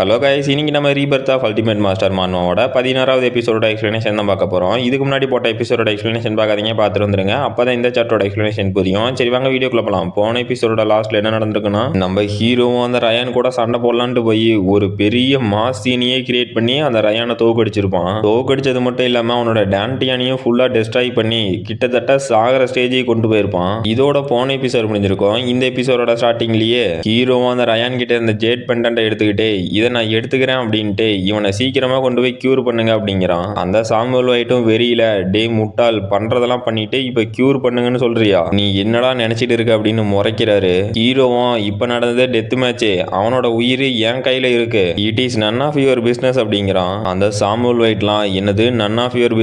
Hello guys, இன்னைக்கு நம்ம Rebirth of ultimate master மானோட 16வது எபிசோட எக்ஸ்பிளனேஷன் தான் பார்க்க போகிறோம். இதுக்கு முன்னாடி போட்ட எபிசோட எக்ஸ்பிளனேஷன் பார்க்காதீங்க, பார்த்துட்டு வந்துருங்க. அப்போ தான் இந்த சார்ட்டோட எக்ஸ்பிளனேஷன் புரியும். சரி வாங்க வீடியோக்குள்ள போகலாம். போன எபிசோட லாஸ்ட்டில் என்ன நடந்திருக்குன்னா, நம்ம ஹீரோவும் அந்த ரயான் கூட சண்டை போடலான்ட்டு போய் ஒரு பெரிய மாஸ் சீனியே கிரியேட் பண்ணி அந்த ரயானை தோக்கடிச்சிருப்பான். தோக்கடிச்சது மட்டும் இல்லாமல் அவனோட டேன்டியானையும் ஃபுல்லாக டெஸ்ட்ராய் பண்ணி கிட்டத்தட்ட சாகர ஸ்டேஜை கொண்டு போயிருப்பான். இதோட போன எபிசோட் முடிஞ்சிருக்கும். இந்த எபிசோட ஸ்டார்டிங்லேயே ஹீரோவும் அந்த ரயான் கிட்ட இந்த ஜேட் பெண்டன்ட்டை எடுத்துக்கிட்டு இதை நான் எடுத்துக்கிறேன் அப்படின்ட்டு இவனை சீக்கிரமா கொண்டு போய் கியூர் பண்ணுங்க அப்படிங்கிறான். அந்த சாமுவல் வைட்டும் வெறியில, டே முட்டாள், பண்றதெல்லாம் பண்ணிட்டு இப்ப கியூர் பண்ணுங்கன்னு சொல்றியா, நீ என்னடா நினைச்சிட்டு இருக்க அப்படின்னு முறைக்கிறாரு. ஹீரோவும் இப்ப நடந்தது டெத் மேட்ச், அவனோட உயிர் என் கையில இருக்கு, it is none of your business அப்படிங்கிறான். அந்த சாமுவல் வைட்லாம் என்னது நன் ஆஃப் யுவர்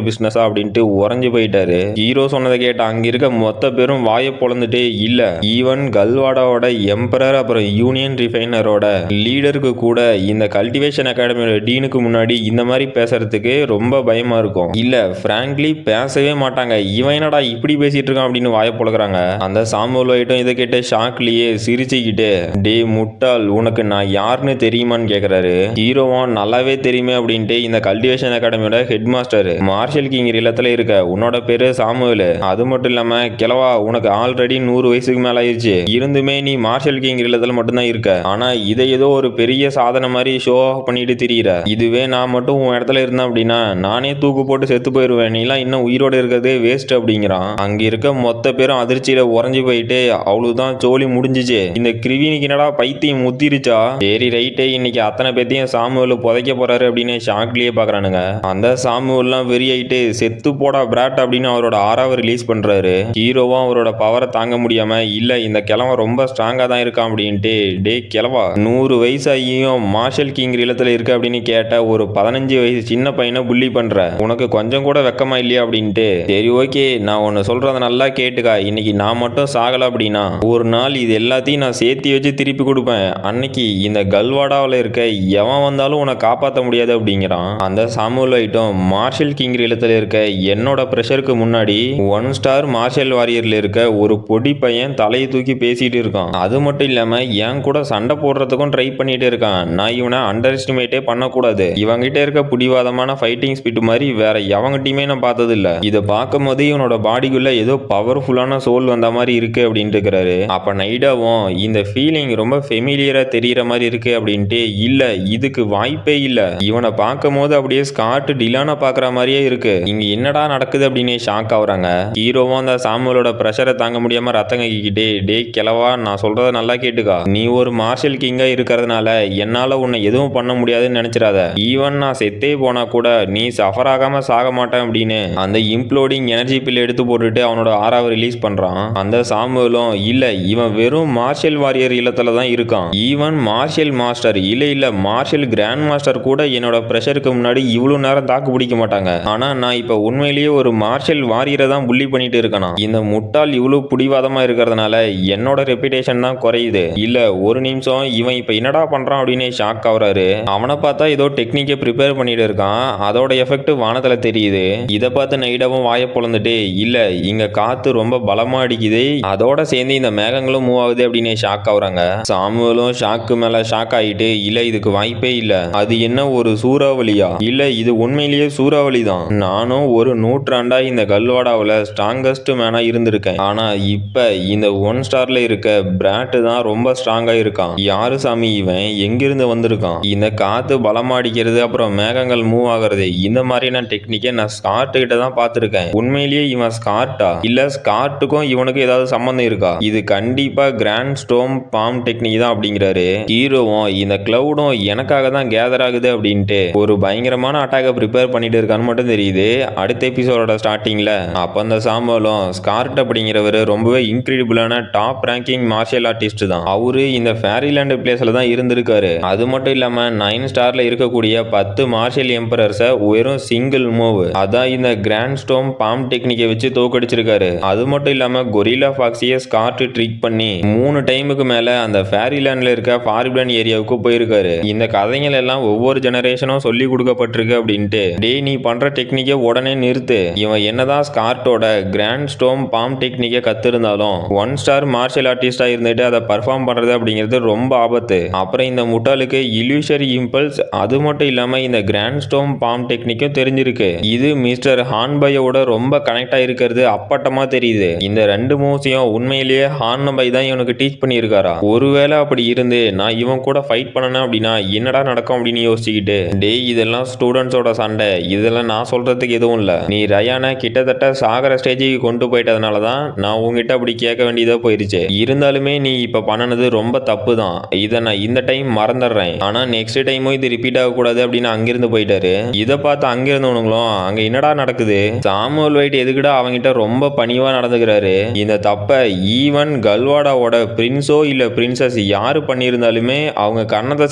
பிசினஸா அப்படின்ட்டு உறைஞ்சு போயிட்டாரு. ஹீரோ சொன்னதை கேட்ட அங்க இருக்க மொத்த பேரும் வாயை பொழந்துட்டு, இல்ல ஈவன் கல்வாடாவோட எம்பரர் அப்புறம் யூனியன் ரிஃபைனரோட லீடருக்கு கூட இந்த கல்டிவேஷன் அகாடமியோட டீனுக்கு முன்னாடி இந்த மாதிரி பேசுறதுக்கு ரொம்ப பயமா இருக்கும். இல்ல பிராங்க்லி பேசவே மாட்டாங்க. இவன் என்னடா இப்படி பேசிட்டு இருக்கான் அப்படின்னு வாயை பொழக்கிறாங்க. அந்த சாமுவல் வைட்டும் இதை கேட்டு ஷாக்லயே சிரிச்சுக்கிட்டு, டே முட்டாள், உனக்கு நான் யாருன்னு தெரியுமான்னு கேக்குறாரு. ஹீரோவும் நல்லாவே தெரியுமே அப்படின்ட்டு இந்த கல்டிவேஷன் அகாடமியோட ஹெட் மாஸ்டர் மார்ஷல் கிங் இல்லத்துல இருக்க உன்னோட பேரு சாமுவல், அது மட்டும் இல்லாம கிழவா உனக்கு ஆல்ரெடி 100 வயசுக்கு மேல ஆயிடுச்சு, இருந்துமே நீ மார்ஷல் கிங் இல்லத்துல மட்டும்தான் இருக்க. ஆனா இதை ஏதோ ஒரு பெரிய சாதனை மாதிரி ஷோ ஆஃப் பண்ணிட்டு திரியிற. இதுவே நான் மட்டும் உன் இடத்துல இருந்தேன் அப்படின்னா நானே தூக்கு போட்டு செத்து போயிருவேன், நீலாம் இன்னும் உயிரோடு இருக்கிறதே வேஸ்ட் அப்படிங்கிறான். அங்க இருக்க மொத்த பேரும் அதிர்ச்சியில உறைஞ்சு போயிட்டு, அவ்வளவுதான் சோலி முடிஞ்சிச்சு, இந்த கிருவினிக்கு என்னடா பைத்தியம் முத்திருச்சா, சரி ரைட்டே இன்னைக்கு அத்தனை பேத்தையும் சாமுவல் புதைக்க போறாரு அப்படின்னு ஷாக்லயே பாக்குறானுங்க. அந்த சாமுவல்லாம் வெறியாயிட்டு, செத்து போடா பிராட் அப்படின்னு அவரோட ஆறாவை ரிலீஸ் பண்றாரு. ஹீரோவும் அவரோட பவரை தாங்க முடியாம, இல்ல இந்த கிழவன் ரொம்ப ஸ்ட்ராங்கா தான் இருக்கான் அப்படின்ட்டு, டே கிழவா 100 வயசாகியும் மார்ஷல் கிங் இல்லத்துல இருக்க அப்படின்னு கேட்ட ஒரு 15 வயசு சின்ன பையனை புள்ளி பண்ற, உனக்கு கொஞ்சம் கூட வெக்கமா இல்லையா அப்படின்ட்டு. சரி ஓகே, நான் ஒன்னு சொல்றத நல்லா கேட்டுக்கா, இன்னைக்கு நான் மட்டும் சாகல அப்படின்னா ஒரு நாள் இது எல்லாத்தையும் நான் சேர்த்தி வச்சு திருப்பி கொடுப்பேன், அன்னைக்கு இந்த கல்வாடாவில் இருக்க எவன் வந்தாலும் உன்னை காப்பாற்ற முடியாது அப்படிங்கிறான். அந்த சாமுவல் ஐட்டம் மார்ஷல் கிங் இல்லத்துல இருக்க என்னோட ப்ரெஷருக்கு முன்னாடி 1 ஸ்டார் மார்ஷல் வாரியர்ல இருக்க ஒரு பொடி பையன் தலையை தூக்கி பேசிட்டு இருக்கான். அது மட்டும் இல்லாம என் கூட சண்டை போடுறதுக்கும் ட்ரை பண்ணிட்டு இருக்கான். நான் இவனை அண்டர் எஸ்டிமேட்டே பண்ணக்கூடாது, இவங்கிட்ட இருக்க புடிவாதமான ஃபைட்டிங் ஸ்பீட் மாதிரி வேற எவங்கிட்டையுமே நான் பார்த்தது இல்ல, இதை பார்க்கும் போது இவனோட பாடிக்குள்ள ஏதோ பவர்ஃபுல்லான சோல் வந்த மாதிரி இருக்கு அப்படின்ட்டு இருக்கிறாரு. அப்ப நைடாவும் இந்த ஃபீலிங் ரொம்ப ஃபெமிலியரா தெரியற மாதிரி இருக்கு அப்படின்ட்டு, இல்ல இதுக்கு வாய்ப்பே இல்ல, இவனை பார்க்கும் போது அப்படியே ஸ்காட் டிலான பாக்குற மாதிரியே இருக்கு, இங்க என்னடா நடக்குது அப்படின்னு ஷாக் ஆகுறாங்க. ஹீரோவும் அந்த சாமுவலோட பிரஷரை தாங்க முடியாம ரத்தம் கக்கிக்கிட்டே, டே கிழவா நான் சொல்றத நல்லா கேட்டுக்கா, நீ ஒரு மார்ஷல் கிங்கா இருக்கிறதுனால என்னால உன்னை எதுவும் பண்ண முடியாதுன்னு நினைச்சிடாத, ஈவன் நான் செத்தே போனா கூட நீ சஃபர் ஆகாம சாக மாட்டேன் அப்படின்னு அந்த இம்ப்ளோடிங் எனர்ஜி பில் எடுத்து போட்டுட்டு அவனோட ஆறாவை ரிலீஸ் பண்றான். அந்த சாமுவலும், இல்ல இவன் வெறும் மார்ஷல் வாரியர் இல்லத்துல தான் இருக்கான், ஈவன் மார்ஷல் மாஸ்டர் இல்ல மார்ஷல் கிராண்ட் மாஸ்டர் கூட என்னோட பிரஷருக்கு முன்னாடி இவ்வளவு நேரம் தாக்கு பிடிக்க மாட்டாங்க, ஆனா நான் இப்ப உண்மையிலேயே ஒரு மார்ஷல் வாரியரை தான் புள்ளி பண்ணிட்டு இருக்கேனா, இந்த முட்டாள் இவ்வளவு புடிவாதமா இருக்கிறதுனால என்னோட ரெப்புடேஷன் தான் குறையுது, இல்ல ஒரு நிமிஷம் இவன் இப்ப என்னடா பண்றான் அப்படின்னு ஷாக் ஆகுறாரு. அவனை பார்த்தா ஏதோ டெக்னிக்கை ப்ரிப்பேர் பண்ணிட்டு இருக்கான், அதோட எஃபெக்ட் வானத்துல தெரியுது. இதை பார்த்து நைடாவும் வாயை பொழந்துட்டு, இல்ல இங்க காத்து ரொம்ப பலமா அடிக்குது, அதோட சேர்ந்து இந்த மேகங்களும் மூவ் ஆகுது அப்படின்னு ஷாக் ஆகுறாங்க. சாமுவலும் ஷாக்கு மேல ஷாக் ஆகிட்டு, இல்ல இதுக்கு வாய்ப்பே இல்ல, அது என்ன ஒரு சூறாவளியா, இல்ல இது உண்மையிலேயே சூறாவளி தான், நானும் ஒரு நூற்றாண்டா இந்த கல்வாடாவில் ஸ்ட்ராங்கஸ்ட் மேனா இருந்திருக்கேன், ஆனா இப்ப இந்த 1 ஸ்டார்ல இருக்க பிராட் தான் ரொம்ப ஸ்ட்ராங்கா இருக்கான், யாரு சாமி இவன், எங்கிருந்து வந்திருக்கான், இந்த காத்து பலமா அடிக்கிறது அப்புறம் மேகங்கள் மூவ் ஆகுறது, இந்த மாதிரியான டெக்னிக்கை நான் ஸ்கார்ட் கிட்ட தான் பார்த்திருக்கேன், உண்மையிலேயே இவன் ஸ்கார்ட்டா இல்ல ஸ்கார்ட்டுக்கும் இவனுக்கு ஏதாவது சம்பந்தம் இருக்கா, இது கண்டிப்பா கிராண்ட் ஸ்டோம் பாம் டெக்னிக் தான் அப்படிங்கிறாரு. ஹீரோவும் இந்த கிளவுடும் எனக்காக தான் கேதர் ஆகுது அப்படின்ட்டு ஒரு பயங்கரமான அட்டாக்கை ப்ரிப்பேர் பண்ணிட்டு இருக்கான்னு மட்டும் தெரியுது அடுத்த எபிசோடோட ஸ்டார்டிங்ல. அப்ப அந்த சாம்பலும் ஸ்கார்ட் அப்படிங்கிறவர் ரொம்பவே இன்கிரெடிபிளான டாப் ரேங்கிங் மார்ஷியல் ஆர்டிஸ்ட் தான், அவரு இந்த ஃபேரிலாண்ட் பிளேஸ்ல தான் இருந்திருக்காரு. அது மட்டும் இல்லாம 9 ஸ்டார்ல இருக்கக்கூடிய 10 மார்ஷியல் எம்பரர்ஸை வெறும் சிங்கிள் மூவ், அதான் இந்த கிராண்ட் ஸ்டோம் பாம் டெக்னிக்கை வச்சு தோக்கடிச்சிருக்காரு. அது மட்டும் இல்லாம கொரில்லா ஃபாக்ஸியை ஸ்கார்ட் ட்ரிக் பண்ணி 3 டைமுக்கு மேல அந்த ஃபேரிலாண்ட்ல இருக்க ஃபாரிபிளன் ஏரியாவுக்கு போயிருக்காரு. இந்த கதைகள் எல்லாம் ஒவ்வொரு ஜெனரேஷனும் சொல்லி கொடுக்கப்பட்டிருக்கு அப்படின்ட்டு, டே நீ பண்ற டெக்னிக்கை உடனே நிறுத்து, இவன் என்னதான் ஸ்கார்ட்டோட கிராண்ட் ஸ்டோம் பாம் டெக்னிக்கை கத்திருந்தாலும் 1 ஸ்டார் மார்ஷியல் ஆர்டிஸ்டா இருந்துட்டு அதை பர்ஃபார்ம் பண்றது அப்படிங்கிறது ரொம்ப ஆபத்து. அப்புறம் இந்த முட்டாளுக்கு இல்யூஷரி இம்பல்ஸ், அது மட்டும் இல்லாம இந்த கிராண்ட் ஸ்டோம் பாம் டெக்னிக்கும் தெரிஞ்சிருக்கு. இது மிஸ்டர் ஹான்பையோட ரொம்ப கனெக்ட் ஆயிருக்கிறது அப்பட்டமா தெரியுது. இந்த ரெண்டு மூவ்ஸையும் உண்மையிலேயே ஹான்பை தான் இவனுக்கு டீச் பண்ணியிருக்காரா? ஒருவேளை அப்படி இருந்து நான் இவன் கூட ஃபைட் பண்ணணும் அப்படின்னா என்னடா நடக்கும் அப்படின்னு யோசிச்சுக்கிட்டு, டேய் இதெல்லாம் ஸ்டூடெண்ட்ஸோட சண்டை, இதெல்லாம் நான் சொல்றதுக்கு எதுவும் இல்ல. நீ ரயானை கிட்டத்தட்ட சாகர ஸ்டேஜுக்கு கொண்டு போயிட்டதுனால தான் நான் உங்ககிட்ட அப்படி கேட்க வேண்டியதா போயிருச்சு. இருந்தாலுமே நீ இப்ப பண்ணனது ரொம்ப தப்பு தான். இதை நான் இந்த டைம் மறந்துடுறேன். ஆனா நெக்ஸ்ட் டைமும் இது ரிப்பீட் ஆகக்கூடாது அப்படின்னு அங்கிருந்து போயிட்டாரு. இதை பார்த்து அங்கிருந்தவனுங்களும் அங்க என்னடா நடக்குது, சாமுவல் வைட் எதுக்குடா அவங்கிட்ட ரொம்ப பணிவா நடந்துக்கிறாரு, இந்த தப்ப ஈவன் கல்வாடாவோட பிரின்ஸோ இல்ல பிரின்சஸ் யாரு பண்ணியிருந்தாலுமே அவங்க கண்ணத்தை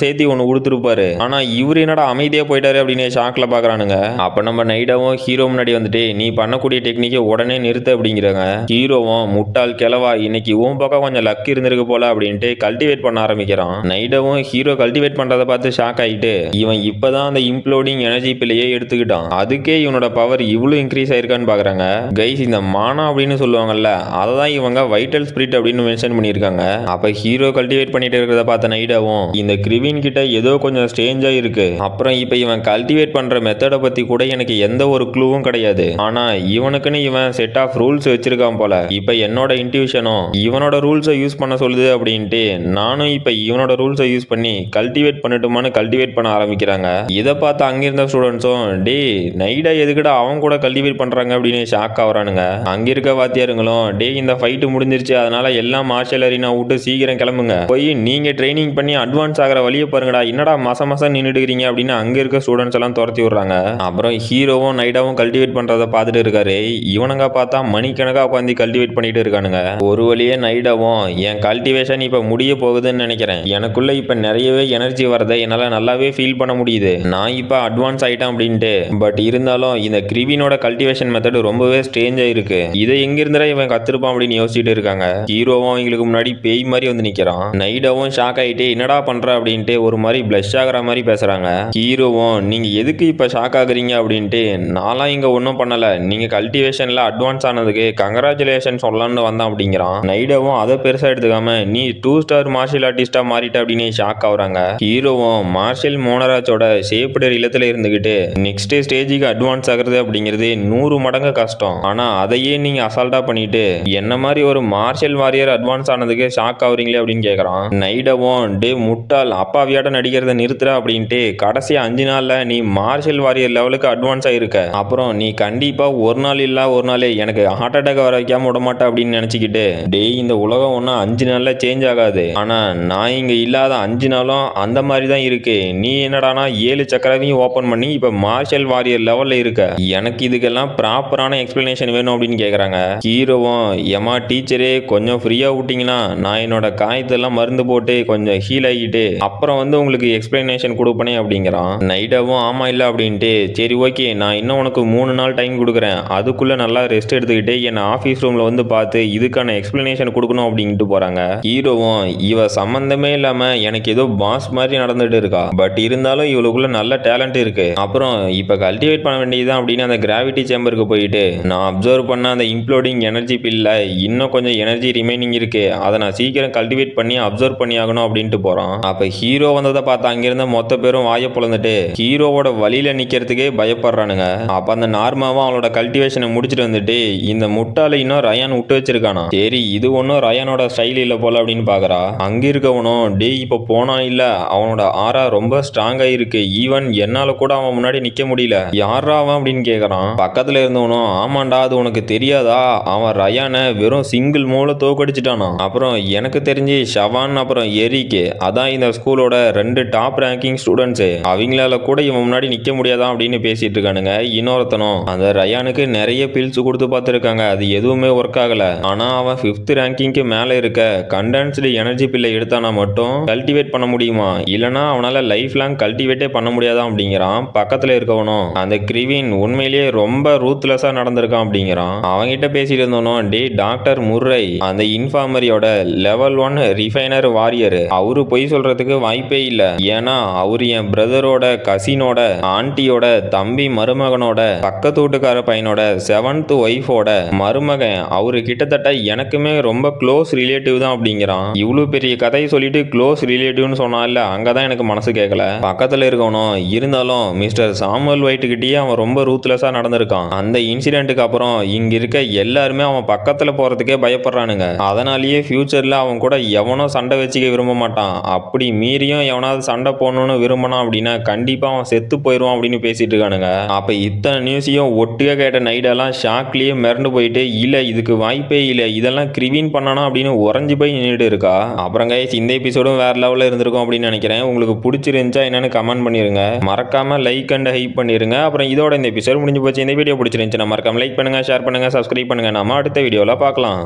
சேர்த்து ஒன்று கொடுத்துருப்பாரு. ஆனா இவரு என்னடா அமைதியா போயிட்டாரு அப்படின்னு ஷாக்ல பாக்குறானுங்க. அப்ப நம்ம நைடாவும் ஹீரோ முன்னாடி வந்துட்டு நீ பண்ணக்கூடிய டெக்னிக்கை உடனே நிறுத்த அப்படிங்கிறாங்க. ஹீரோவும் முட்டாள் கிளவா, இன்னைக்கு உன் பக்கம் கொஞ்சம் லக் இருந்திருக்கு போல அப்படின்ட்டு கல்டிவேட் பண்ண ஆரம்பிக்கிறான். நைடாவும் ஹீரோ கல்டிவேட் பண்றதை பார்த்து ஷாக் ஆயிட்டு, இவன் இப்பதான் அந்த இம்ப்ளோடிங் எனர்ஜி பிள்ளையே எடுத்துக்கிட்டான், அதுக்கே இவனோட பவர் இவ்வளவு இன்க்ரீஸ் ஆயிருக்கான்னு பாக்குறாங்க. கைஸ் இந்த மானா அப்படின்னு சொல்லுவாங்கல்ல, அதை தான் இவங்க வைட்டல் ஸ்பிரிட் அப்படின்னு மென்ஷன் பண்ணியிருக்காங்க. அப்ப ஹீரோ கல்டிவேட் பண்ணிட்டு இருக்கிறத பார்த்த நைடாவும் இந்த கிரிவின் கிட்ட ஏதோ கொஞ்சம் ஸ்ட்ரேஞ்சா இருக்கு. அப்புறம் இப்ப இவன் கல்டிவேட் பண்ற மெத்தடை பத்தி கூட எனக்கு எந்த ஒரு க்ளூவும் கிடையாது. ஆனா இவனுக்குன்னு இவன் செட் ஆஃப் ரூல்ஸ் வச்சிருக்கான் போல. இப்ப என்னோட இன்ட்யூஷனும் இவனோட ரூல்ஸை யூஸ் பண்ண சொல்லுது அப்படின்ட்டு நானும் இப்ப இவனோட ரூல்ஸை யூஸ் பண்ணி கல்டிவேட் பண்ணட்டுமான்னு கல்டிவேட் பண்ண ஆரம்பிக்கிறாங்க. இதை பார்த்து அங்கிருந்த ஸ்டூடெண்ட்ஸும் டே நைடா எதுக்குடா அவன் கூட கல்டிவேட் பண்றாங்க அப்படின்னு ஷாக் ஆகுறானுங்க. அங்க இருக்க வாத்தியாருங்களும் டே இந்த ஃபைட்டு முடிஞ்சிருச்சு, அதனால எல்லாம் மார்ஷல் அரினா விட்டு சீக்கிரம் கிளம்புங்க, போய் நீங்க ட்ரைனிங் பண்ணி அட்வான்ஸ் ஆகிற வழியை பாருங்கடா, என்னடா மச நின்றுடுறீங்க அப்படின்னு அங்க இருக்க ஸ்டூடெண்ட்ஸ் எல்லாம் துரத்தி விடுறாங்க. அப்புறம் ஹீரோவும் நைடாவும் கல்டிவேட் பண்றதை பார்த்துட்டு இருக்காரு. இவனுங்க பார்த்தா மணிக்கணக்கா உட்காந்து கல்டிவேட் பண்ணிட்டு இருக்கானுங்க. ஒரு வழியே நைடாவும் என் கல்டிவேஷன் இப்ப முடிய போகுதுன்னு நினைக்கிறேன், எனக்குள்ள இப்ப நிறையவே எனர்ஜி வரதை என்னால நல்லாவே ஃபீல் பண்ண முடியுது, நான் இப்ப அட்வான்ஸ் ஆயிட்டேன் அப்படின்ட்டு. பட் இருந்தாலும் இந்த கிரிவினோட கல்டிவேஷன் மெத்தட் ரொம்பவே ஸ்ட்ரேஞ்சா இருக்கு, இதை எங்கிருந்தா இவன் கத்துருப்பான் அப்படின்னு யோசிச்சுட்டு இருக்காங்க. ஹீரோவும் அவங்களுக்கு முன்னாடி பேய் மாதிரி வந்து நிக்கிறான். நைடாவும் ஷாக் ஆயிட்டு என்னடா பண்ற அப்படின்ட்டு ஒரு மாதிரி பிளஷ் ஆகிற மாதிரி பேசுறாங்க. ஹீரோவும் நீங்க எதுக்கு இப்ப ஷாக் ஆகுறீங்க அப்படின்ட்டு, நான்லாம் இங்க ஒன்றும் பண்ணல, நீங்க கல்டிவேஷன்ல அட்வான்ஸ் ஆனதுக்கு கங்க்ராச்சுலேஷன் சொல்லலாம்னு வந்தான் அப்படிங்கிறான். நைடாவும் அதை பெருசா எடுத்துக்காம நீ 2 ஸ்டார் மார்ஷியல் ஆர்டிஸ்டா மாறிட்ட அப்படின்னு ஷாக் ஆகுறாங்க. ஹீரோவும் மார்ஷல் மோனராஜோட ஷேப்டர் இல்லத்துல இருந்துகிட்டு நெக்ஸ்ட் ஸ்டேஜுக்கு அட்வான்ஸ் ஆகுறது அப்படிங்கிறது 100 மடங்கு கஷ்டம், ஆனா அதையே நீங்க அசால்ட்டா பண்ணிட்டு என்ன மாதிரி ஒரு மார்ஷல் வாரியர் அட்வான்ஸ் ஆனதுக்கு ஷாக் ஆகுறீங்களே அப்படின்னு கேட்கறான். நைடாவும் டே முட்டாள் அப்பாவியாட்ட நடிக்கிறத நிறுத்துற அப்படின்ட்டு, கடைசி 5 நாள்ல நீ மார்ஷல் வாரியர் லெவலுக்கு அட்வான்ஸ் ஆயிருக்க, அப்புறம் நீ கண்டிப்பா ஒரு நாள் இல்ல ஒரு நாள் எனக்கு ஹார்ட் அட்டாக் வர வைக்காம விட மாட்டேன் அப்படின்னு நினைச்சுக்கிட்டு, டே இந்த உலகம் ஒன்னும் 5 நாள்ல சேஞ்ச் ஆகாது, ஆனா நான் இங்க இல்லாத 5 நாளும் அந்த மாதிரி தான் இருக்கு, நீ என்னடானா 7 சக்கரவையும் ஓபன் பண்ணி இப்ப மார்ஷல் வாரியர் லெவல்ல இருக்க, எனக்கு இதுக்கெல்லாம் ப்ராப்பரான எக்ஸ்பிளனேஷன் வேணும் அப்படின்னு கேக்குறாங்க. ஹீரோவும் ஏமா டீச்சரே கொஞ்சம் ஃப்ரீயா விட்டீங்கன்னா நான் என்னோட காயத்தெல்லாம் மருந்து போட்டு கொஞ்சம் ஹீல் ஆகிட்டு அப்புறம் வந்து உங்களுக்கு எக்ஸ்பிளனேஷன் கொடுப்பனே அப்படிங்கிறான். நைடாவும் ஆமா இல்ல அப்படின்ட்டு, சரி ஓகே நான் இன்னும் உனக்கு 3 நாள் டைம் கொடுக்குறேன், அதுக்குள்ள நல்லா ரெஸ்ட் எடுத்துக்கிட்டு என்ன ஆஃபீஸ் ரூம்ல வந்து பார்த்து இதுக்கான எக்ஸ்பிளனேஷன் கொடுக்கணும் அப்படின்ட்டு போறாங்க. ஹீரோவும் இவ சம்பந்தமே இல்லாம எனக்கு ஏதோ பாஸ் மாதிரி நடந்துட்டு இருக்கா, பட் இருந்தாலும் இவளுக்குள்ள நல்ல டேலண்ட் இருக்கு, அப்புறம் இப்ப கல்டிவேட் பண்ண வேண்டியதுதான் அப்படின்னு அந்த கிராவிட்டி சேம்பருக்கு போயிட்டு நான் அப்சர்வ் பண்ண அந்த இம்ப்ளோடிங் எனர்ஜி பில்ல இன்னும் கொஞ்சம் எனர்ஜி ரிமைனிங் இருக்கு, அதை நான் சீக்கிரம் கல்டிவேட் பண்ணி அப்சர்வ் பண்ணி ஆகணும் அப்படின்ட்டு போறான். அப்ப ஹீரோ வந்ததை பார்த்து அங்கிருந்த மொத்த பேரும் வாய பொழந்துட்டு ஹீரோவோட வழியில நிக்கிறதுக்கே பயப்படுறானுங்க. அப்ப அந்த நார்மாவும் அவளோட கல்டிவேஷனை முடிச்சுட்டு வந்துட்டு இந்த முட்டாளை இன்னும் ரயான் விட்டு வச்சிருக்கானா, சரி இது ஒன்னும் ரயானோட ஸ்டைல் இல்ல போல அப்படின்னு பாக்குறா. அங்க இருக்கவனும் டே இப்ப போனா இல்ல அவனோட ஆரா ரொம்ப ஸ்ட்ராங்கா இருக்கு, ஈவன் என்னால கூட அவன் முன்னாடி நிக்க முடியல, யாரா அவன் அப்படின்னு கேக்குறான். பக்கத்துல இருந்தவனும் ஆமாண்டா அது உனக்கு தெரியாதா, அவன் ரயானை வெறும் சிங்கிள் மூல தோக்கடிச்சிட்டானா, அப்புறம் எனக்கு தெரிஞ்சு ஷவான் அப்புறம் எரிக்கு அதான் இந்த ஸ்கூலோட 2 டாப் ரேங்கிங் ஸ்டூடெண்ட்ஸ், அவங்களால கூட இவன் முன்னாடி நிக்க முடியாதா அப்படின்னு பேசிட்டு இருக்கானுங்க. இன்னொருத்தனும் அந்த ரயானுக்கு நிறைய பில்ஸ் கொடுத்து பார்த்துருக்காங்க, அது எதுவுமே ஒர்க் ஆகல, ஆனா அவன் 5th ரேங்கிங்க்கு மேல இருக்க கண்டென்ஸ்டு எனர்ஜி பில்லை எடுத்தானா மட்டும் கல்டிவேட் பண்ண முடியுமா, இல்லனா அவனால லைஃப் லாங் கல்டிவேட்டே பண்ண முடியாதா அப்படிங்கிறான். பக்கத்துல இருக்கவனும் அந்த கிரிவின் உண்மையிலேயே ரொம்ப ரூத்லெஸ்ஸா நடந்திருக்கான் அப்படிங்கிறான். அவங்கிட்ட பேசிட்டு இருந்தவனும் டே டாக்டர் முர்ரை அந்த இன்ஃபார்மரியோட லெவல் 1 ரிஃபைனர் வாரியர், அவரு பொய் சொல்றதுக்கு வாய்ப்பே இல்ல, ஏன்னா அவரு என் பிரதரோட கசினோட ஆண்டியோட தம்பி மருமகனோட பக்கத்து வீட்டுக்கார பையனோட 7th ஒய்ஃபோட மருமகன், அவரு கிட்டத்தட்ட எனக்குமே ரொம்ப க்ளோஸ் ரிலேட்டிவ் தான் அப்படிங்கிறான். இவ்வளவு பெரிய கதையை சொல்லிட்டு க்ளோஸ் ரிலேட்டிவ்னு சொன்னால அங்கே தான் எனக்கு மனசு கேட்கல. பக்கத்தில் இருக்கணும் இருந்தாலும் மிஸ்டர் சாமுவல் ஒயிட்டுக்கிட்டே அவன் ரொம்ப ரூத்லெஸ்ஸாக நடந்திருக்கான். அந்த இன்சிடென்ட்டுக்கு அப்புறம் இங்கே இருக்க எல்லாருமே அவன் பக்கத்தில் போகிறதுக்கே பயப்படுறானுங்க. அதனாலேயே ஃப்யூச்சரில் அவன் கூட எவனோ சண்டை வச்சுக்க விரும்ப மாட்டான். அப்படி மீறியும் எவனாவது சண்டை போடணும்னு விரும்பினான் அப்படின்னா கண்டிப்பாக அவன் செத்து போயிடுவான் அப்படின்னு பேசிட்டு இருக்கானுங்க. அப்போ இத்தனை நியூஸையும் ஒட்டுக்க கேட்ட நைடெல்லாம் ஷாக்லேயே மிரண்டு போயிட்டு இல்லை இதுக்கு வாய்ப்பே இல்லை, இதெல்லாம் கிரிவின் பண்ணணும் அப்படின்னு உறைஞ்சி போய் நின்றுட்டு இருக்கா. அப்புறம் கைஸ் இந்த எபிசோடும் வேற லெவலில் இருந்திருக்கும் அப்படின்னு நினைக்கிறேன். உங்களுக்கு பிடிச்சிருந்துச்சா என்னன்னு கமெண்ட் பண்ணிருங்க. மறக்காம லைக் அண்ட் ஹைப் பண்ணிருங்க. அப்புறம் இதோட இந்த எபிசோட் முடிஞ்சு போச்சு. இந்த வீடியோ பிடிச்சிருந்துச்சுன்னா மறக்காம லைக் பண்ணுங்க, ஷேர் பண்ணுங்க, சப்ஸ்கிரைப் பண்ணுங்க. நாம அடுத்த வீடியோவில் பார்க்கலாம்.